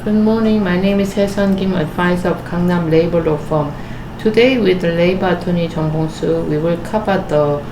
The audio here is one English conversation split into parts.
Good morning. My name is Hae-sun Kim, advisor of Gangnam Labor Law Firm. Today, with the Labor Attorney Jung Bong-soo, we will cover the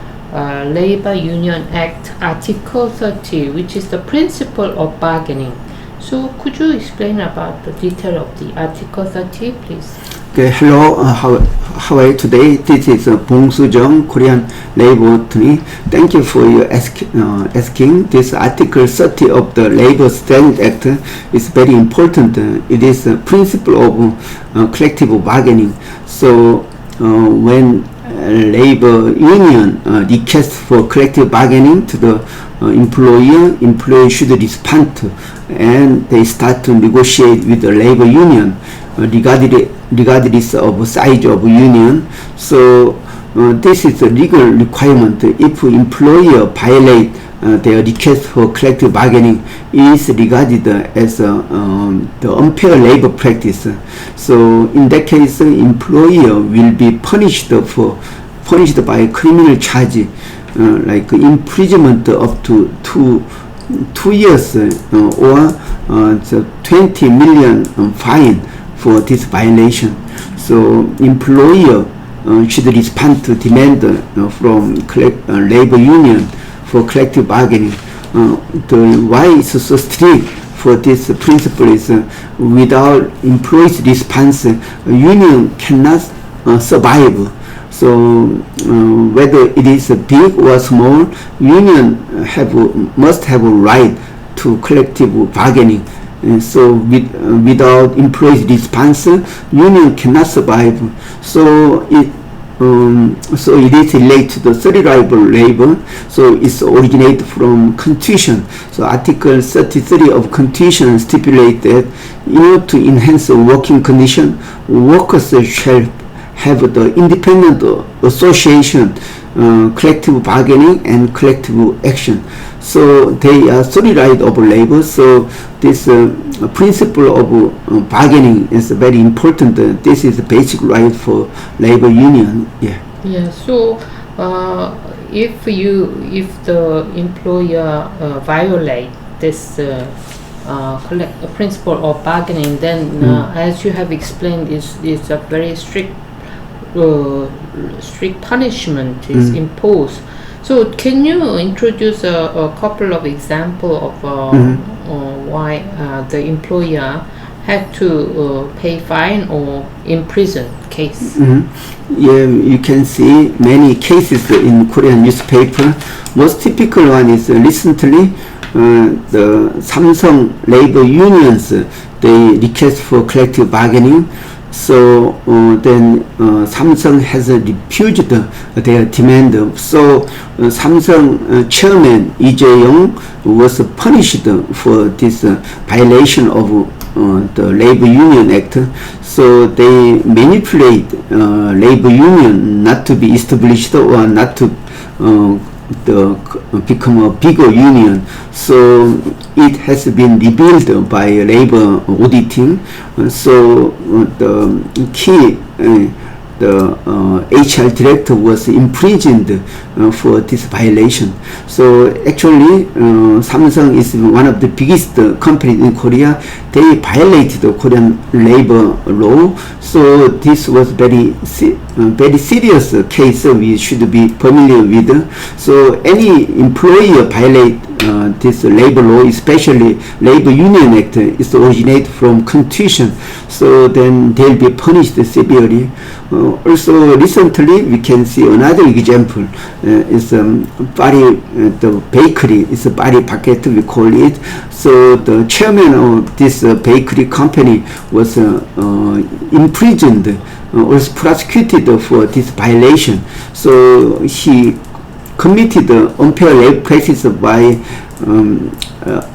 Labor Union Act Article 30, which is the principle of bargaining. So, could you explain about the detail of the Article 30, please? Okay, hello, how are you today? This is Bong-soo Jung, Korean labor attorney. Thank you for your asking. This Article 30 of the Labor Standards Act is very important. It is a principle of collective bargaining. So when labor union requests for collective bargaining to the employer should respond to, and they start to negotiate with the labor union regardless of size of union. So this is a legal requirement. If employer violate their request for collective bargaining, is regarded as the unfair labor practice. So in that case, employer will be punished by criminal charge, like imprisonment up to two years or the 20 million fine for this violation. So employer should respond to demand from labor union for collective bargaining. Why it's so strict for this principle is without employees' response, union cannot survive. So whether it is big or small, union must have a right to collective bargaining. So without employees' response, union cannot survive. So it is related to the survival labor. So it's originated from Constitution. So Article 33 of Constitution stipulates that in order to enhance the working condition, workers shall have the independent association, collective bargaining and collective action. So they are solid right of labor. So this principle of bargaining is very important. This is the basic right for labor union. Yeah. So if the employer violate this principle of bargaining, then as you have explained, is a very strict punishment is imposed. So can you introduce a couple of examples of why the employer had to pay fine or imprison case? Yeah, you can see many cases in Korean newspaper. Most typical one is recently the Samsung labor unions, they request for collective bargaining. So then Samsung has refused their demand. So Samsung chairman Lee Jae-yong was punished for this violation of the Labor Union Act. So they manipulate labor union not to be established or not to become a bigger union. So it has been revealed by labor auditing. So the key the HR director was imprisoned for this violation. So actually Samsung is one of the biggest companies in Korea. They violated the Korean labor law. So this was very serious case we should be familiar with. So any employer violate this labor law, especially Labor Union Act, is originate from Constitution. So then they'll be punished severely. Also recently we can see another example is the bakery. It's a Bari Packet we call it. So the chairman of this bakery company was imprisoned, was prosecuted for this violation. So he committed unfair labor practice by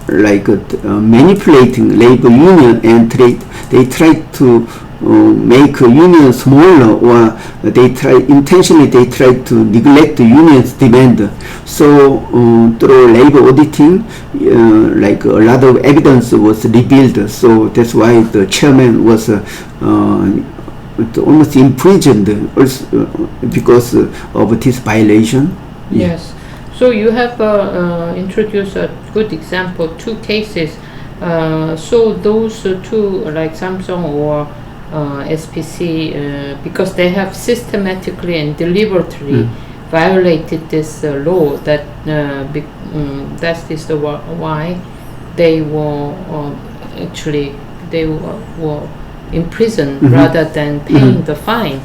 manipulating labor union, and they tried to make a union smaller, or intentionally tried to neglect the union's demand. So through labor auditing, a lot of evidence was revealed. So that's why the chairman was almost imprisoned because of this violation. Yes. So you have introduced a good example, two cases So those two, like Samsung or SPC, because they have systematically and deliberately violated this law, that that is the why they were actually they were imprisoned rather than paying the fine.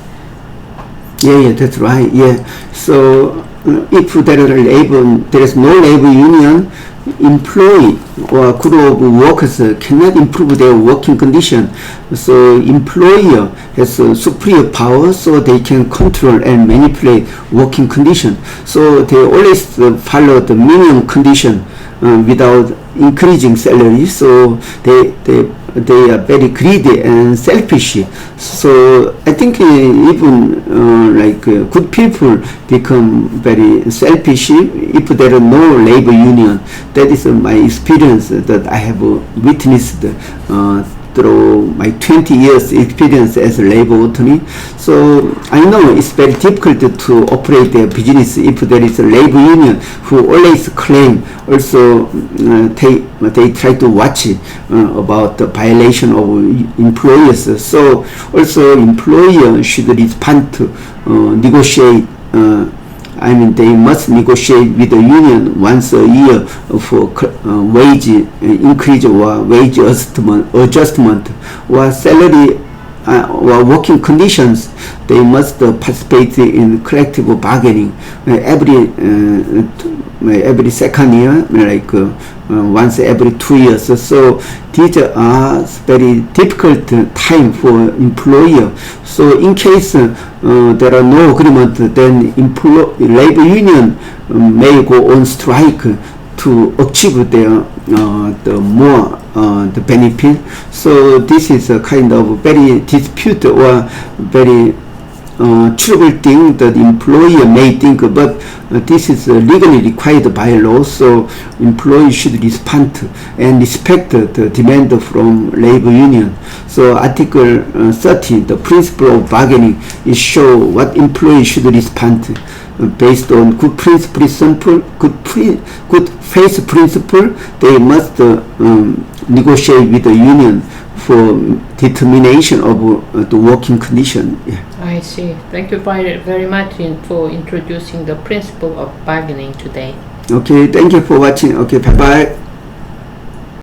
Yeah, that's right. Yeah. So if there is no labor union, employee or group of workers cannot improve their working condition. So employer has superior power, so they can control and manipulate working condition. So they always follow the minimum condition without increasing salary. So they are very greedy and selfish. So I think even good people become very selfish if there are no labor union. That is my experience that I have witnessed through my 20 years experience as a labor attorney. So I know it's very difficult to operate their business if there is a labor union who always claim, also they try to watch about the violation of employers. So also employer should respond to negotiate. They must negotiate with the union once a year for wage increase or wage adjustment or salary or working conditions. They must participate in collective bargaining every second year, once every 2 years. So these are very difficult time for employer. So in case there are no agreement, then labor union may go on strike to achieve their the benefit. So this is a kind of very dispute or very trouble thing that employer may think, but this is legally required by law. So employee should respond and respect the demand from labor union. So Article 30, the principle of bargaining, is show what employee should respond based on good faith principle. They must negotiate with the union for determination of the working condition. Yeah. I see. Thank you very much for introducing the principle of bargaining today. Okay, thank you for watching. Okay, bye-bye.